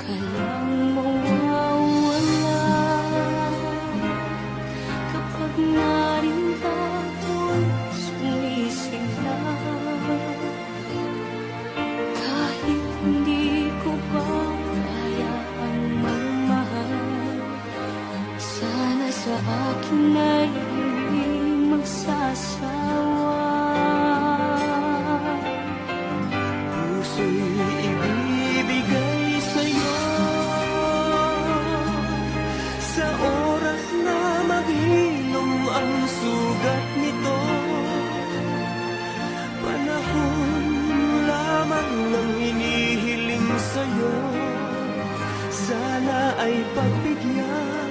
ka lang mawawala kapag naring ako'y sumisigaw. Kahit hindi ko pa kayang magmahal, sana sa akin ay hindi magsasawa. Puso'y ibibigay sa'yo sa oras na maghilom ang sugat nito. Panahon lamang ng hinihiling sa'yo, sana ay pagbigyan